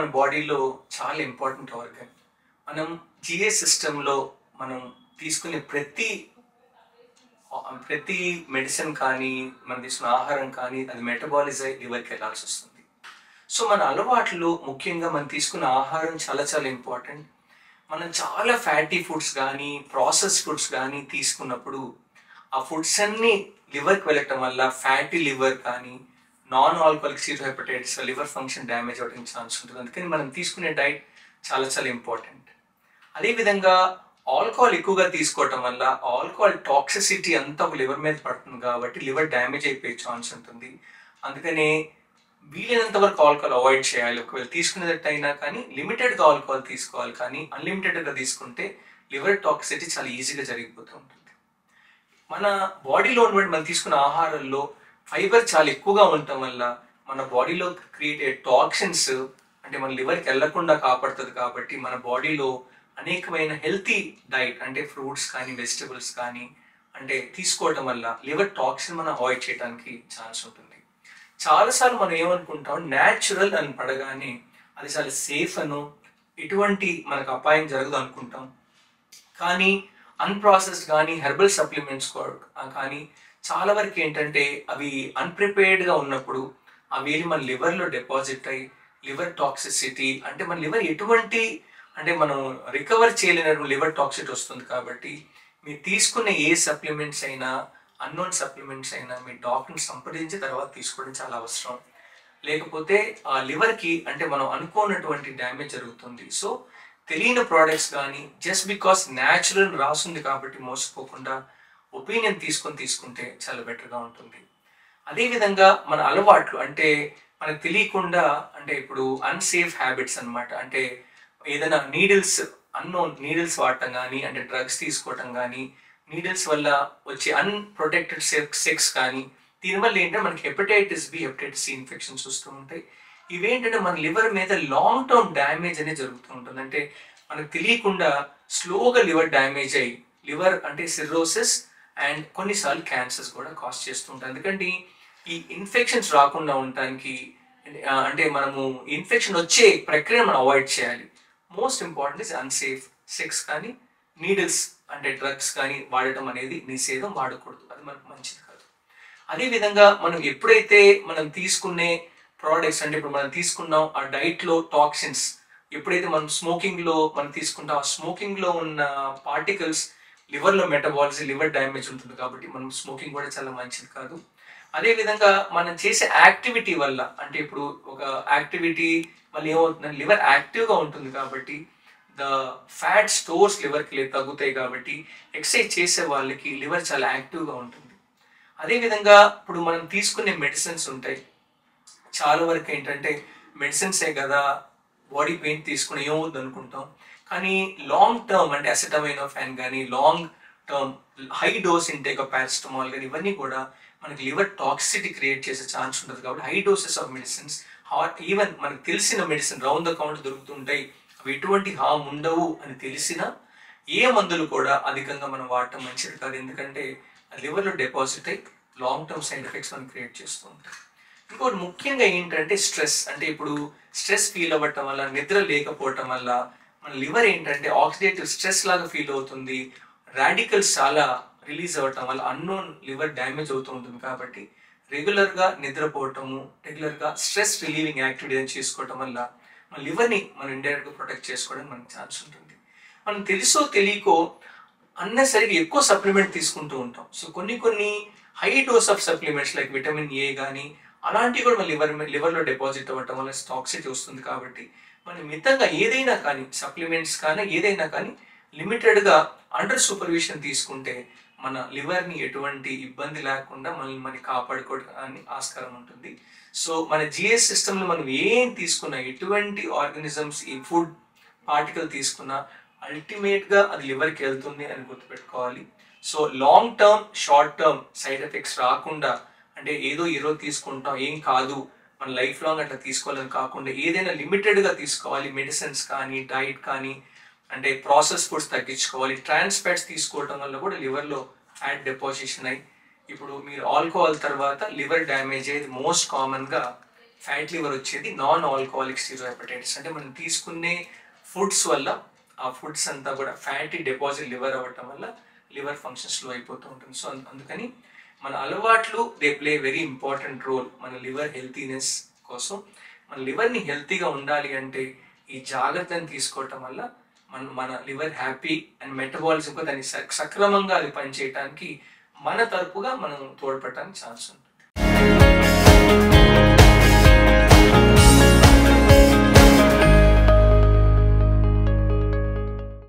మన బాడీలో చాలా ఇంపార్టెంట్ ఆర్గన్. మనం జిఏ సిస్టంలో మనం తీసుకునే ప్రతి మెడిసిన్ కానీ మనం తీసుకున్న ఆహారం కానీ అది మెటబాలిజ్ అయ్యి లివర్కి వెళ్ళాల్సి వస్తుంది. సో మన అలవాట్లు ముఖ్యంగా మనం తీసుకున్న ఆహారం చాలా చాలా ఇంపార్టెంట్. మనం చాలా ఫ్యాటీ ఫుడ్స్ కానీ ప్రాసెస్ ఫుడ్స్ కానీ తీసుకున్నప్పుడు ఆ ఫుడ్స్ అన్నీ లివర్కి వెళ్ళటం వల్ల ఫ్యాటీ లివర్ కానీ non alcoholic steatohepatitis liver function damage అవ్వడానికి ఛాన్స్ ఉంటుంది. అందుకని మనం తీసుకునే డైట్ చాలా చాలా ఇంపార్టెంట్. అదేవిధంగా ఆల్కహాల్ ఎక్కువగా తీసుకోవటం వల్ల ఆల్కహాల్ టాక్సిసిటీ అంతా ఒక లివర్ మీద పడుతుంది కాబట్టి లివర్ డ్యామేజ్ అయిపోయే ఛాన్స్ ఉంటుంది. అందుకని వీలైనంత వరకు ఆల్కహాల్ అవాయిడ్ చేయాలి. ఒకవేళ తీసుకునేటట్టు అయినా కానీ లిమిటెడ్గా ఆల్కహాల్ తీసుకోవాలి, కానీ అన్లిమిటెడ్గా తీసుకుంటే లివర్ టాక్సిసిటీ చాలా ఈజీగా జరిగిపోతూ ఉంటుంది. మన బాడీలో ఉన్నటువంటి మనం తీసుకున్న ఆహారంలో ఫైబర్ చాలా ఎక్కువగా ఉండటం వల్ల మన బాడీలో క్రియేట్ అయ్యే టాక్సిన్స్ అంటే మన లివర్కి వెళ్లకుండా కాపాడుతుంది. కాబట్టి మన బాడీలో అనేకమైన హెల్తీ డైట్ అంటే ఫ్రూట్స్ కానీ వెజిటబుల్స్ కానీ అంటే తీసుకోవటం వల్ల లివర్ టాక్సిన్ మనం అవాయిడ్ చేయడానికి ఛాన్స్ ఉంటుంది. చాలాసార్లు మనం ఏమనుకుంటాం, న్యాచురల్ అని పడగానే అది చాలా సేఫ్ అను ఎటువంటి మనకు అపాయం జరగదు అనుకుంటాం. కానీ అన్ప్రాసెస్డ్ కానీ హెర్బల్ సప్లిమెంట్స్ కానీ చాలా వరకు ఏంటంటే అవి అన్ప్రిపేర్డ్గా ఉన్నప్పుడు అవి మన లివర్లో డిపాజిట్ అయ్యి లివర్ టాక్సిసిటీ అంటే మన లివర్ ఎటువంటి అంటే మనం రికవర్ చేయలేని లివర్ టాక్సిటీ వస్తుంది. కాబట్టి మీరు తీసుకునే ఏ సప్లిమెంట్స్ అయినా అన్నోన్ సప్లిమెంట్స్ అయినా మీ డాక్టర్ని సంప్రదించి తర్వాత తీసుకోవడం చాలా అవసరం. లేకపోతే ఆ లివర్కి అంటే మనం అనుకోనటువంటి డ్యామేజ్ జరుగుతుంది. సో తెలియని ప్రోడక్ట్స్ కానీ జస్ట్ బికాస్ న్యాచురల్ రాస్తుంది కాబట్టి మోసపోకుండా ఒపీనియన్ తీసుకుంటే చాలా బెటర్గా ఉంటుంది. అదేవిధంగా మన అలవాట్లు అంటే మనకు తెలియకుండా అంటే ఇప్పుడు అన్సేఫ్ హ్యాబిట్స్ అనమాట. అంటే ఏదైనా అన్నోన్ నీడిల్స్ వాడటం కానీ అంటే డ్రగ్స్ తీసుకోవటం కానీ నీడిల్స్ వల్ల వచ్చే అన్ప్రొటెక్టెడ్ సెక్స్ కానీ దీనివల్ల ఏంటంటే మనకి hepatitis B hepatitis C infections వస్తూ ఉంటాయి. ఇవేంటంటే మన లివర్ మీద లాంగ్ టర్మ్ డ్యామేజ్ అనేది జరుగుతూ ఉంటుంది. అంటే మనకు తెలియకుండా స్లోగా లివర్ డ్యామేజ్ అయ్యి లివర్ అంటే సిర్రోసిస్ అండ్ కొన్నిసార్లు క్యాన్సర్స్ కూడా కాజ్ చేస్తూ ఉంటాయి. ఎందుకంటే ఈ ఇన్ఫెక్షన్స్ రాకుండా ఉండటానికి అంటే మనము ఇన్ఫెక్షన్ వచ్చే ప్రక్రియను మనం అవాయిడ్ చేయాలి. Most important is unsafe sex కానీ నీడిల్స్ అంటే డ్రగ్స్ కానీ వాడటం అనేది నిషేధం, వాడకూడదు, అది మనకు మంచిది కాదు. అదేవిధంగా మనం ఎప్పుడైతే మనం తీసుకునే ప్రోడక్ట్స్ అంటే ఇప్పుడు మనం తీసుకున్నాం ఆ డైట్లో టాక్సిన్స్ ఎప్పుడైతే మనం స్మోకింగ్లో మనం తీసుకుంటాం ఆ స్మోకింగ్లో ఉన్న పార్టికల్స్ లివర్లో మెటబాలిజం లివర్ డ్యామేజ్ ఉంటుంది కాబట్టి మనం స్మోకింగ్ కూడా చాలా మంచిది కాదు. అదేవిధంగా మనం చేసే యాక్టివిటీ వల్ల అంటే ఇప్పుడు ఒక యాక్టివిటీ వల్ల ఏమవుతుందంటే లివర్ యాక్టివ్గా ఉంటుంది కాబట్టి ద ఫ్యాట్ స్టోర్స్ లివర్కి తగ్గుతాయి కాబట్టి ఎక్సర్సైజ్ చేసే వాళ్ళకి లివర్ చాలా యాక్టివ్గా ఉంటుంది. అదేవిధంగా ఇప్పుడు మనం తీసుకునే మెడిసిన్స్ ఉంటాయి, చాలా వరకు ఏంటంటే మెడిసిన్సే కదా బాడీ పెయిన్ తీసుకుని ఏమవుతుంది అనుకుంటాం. కానీ లాంగ్ టర్మ్ అంటే అసెటమైనోఫెన్ కానీ long term high dose intake of paracetamol కానీ ఇవన్నీ కూడా మనకి లివర్ టాక్సిసిటీ క్రియేట్ చేసే ఛాన్స్ ఉంటుంది. కాబట్టి high doses of medicines even మనకు తెలిసిన మెడిసిన్ రౌండ్ ద కౌంట్ దొరుకుతుంటాయి, అవి ఎటువంటి హామ్ ఉండవు అని తెలిసిన ఏ మందులు కూడా అధికంగా మనం వాడటం మంచిది కాదు. ఎందుకంటే లివర్లో డిపాజిట్ అయ్యి లాంగ్ టర్మ్ సైడ్ ఎఫెక్ట్స్ మనం క్రియేట్ చేస్తూ ఉంటాయి. ఇంకోటి ముఖ్యంగా ఏంటంటే స్ట్రెస్. అంటే ఇప్పుడు స్ట్రెస్ ఫీల్ అవ్వటం వల్ల నిద్ర లేకపోవటం వల్ల మన లివర్ ఏంటంటే ఆక్సిడేటివ్ స్ట్రెస్ లాగా ఫీల్ అవుతుంది, రాడికల్స్ చాలా రిలీజ్ అవ్వటం వల్ల అన్నోన్ లివర్ డ్యామేజ్ అవుతూ ఉంటుంది. కాబట్టి రెగ్యులర్గా నిద్రపోవటము రెగ్యులర్గా స్ట్రెస్ రిలీవింగ్ యాక్టివిటీ చేసుకోవటం వల్ల మన లివర్ని మనం ఇండైరెక్ట్గా ప్రొటెక్ట్ చేసుకోవడానికి మనకు ఛాన్స్ ఉంటుంది. మనం తెలుసో తెలియకో అన్నెసరిగా ఎక్కువ సప్లిమెంట్ తీసుకుంటూ ఉంటాం. సో కొన్ని high dose of supplements like vitamin A కానీ అలాంటివి కూడా మన లివర్లో డిపాజిట్ అవ్వటం వల్ల టాక్సిటీ వస్తుంది. కాబట్టి మనం మితంగా ఏదైనా కానీ సప్లిమెంట్స్ కానీ ఏదైనా కానీ లిమిటెడ్గా అండర్ సూపర్విజన్ తీసుకుంటే మన లివర్ని ఎటువంటి ఇబ్బంది లేకుండా మనల్ని కాపాడుకోవడానికి ఆస్కారం ఉంటుంది. సో మన జిఎస్ సిస్టంలో మనం ఏం తీసుకున్నా ఎటువంటి ఆర్గానిజమ్స్ ఈ ఫుడ్ పార్టికల్ తీసుకున్నా అల్టిమేట్గా అది లివర్కి వెళ్తుంది అని గుర్తుపెట్టుకోవాలి. So long term short term side effects రాకుండా అంటే ఏదో ఈరోజు తీసుకుంటాం ఏం కాదు మన లైఫ్ లాంగ్ అట్లా తీసుకోవాలని కాకుండా ఏదైనా లిమిటెడ్గా తీసుకోవాలి. మెడిసిన్స్ కానీ డైట్ కానీ అంటే ప్రాసెస్ ఫుడ్స్ తగ్గించుకోవాలి. ట్రాన్స్ ఫ్యాట్స్ తీసుకోవడం వల్ల కూడా లివర్లో ఫ్యాట్ డిపాజిషన్ అయ్యి ఇప్పుడు మీరు ఆల్కహాల్ తర్వాత లివర్ డ్యామేజ్ అయ్యేది మోస్ట్ కామన్గా ఫ్యాట్ లివర్ వచ్చేది నాన్ ఆల్కహాలిక్ స్టీరోహెపటైటిస్. అంటే మనం తీసుకునే ఫుడ్స్ వల్ల ఆ ఫుడ్స్ అంతా కూడా ఫ్యాటీ డిపాజిట్ లివర్ అవ్వటం వల్ల లివర్ ఫంక్షన్ స్లో అయిపోతూ ఉంటుంది. సో అందుకని మన అలవాట్లు they play very important role మన లివర్ హెల్తీనెస్ కోసం. మన లివర్ని హెల్తీగా ఉండాలి అంటే ఈ జాగ్రత్తను తీసుకోవటం వల్ల మన లివర్ హ్యాపీ అండ్ మెటబాలిజం దాన్ని సక్రమంగా అది పనిచేయడానికి మన తరపుగా మనం తోడ్పడటానికి ఛాన్స్ ఉంది.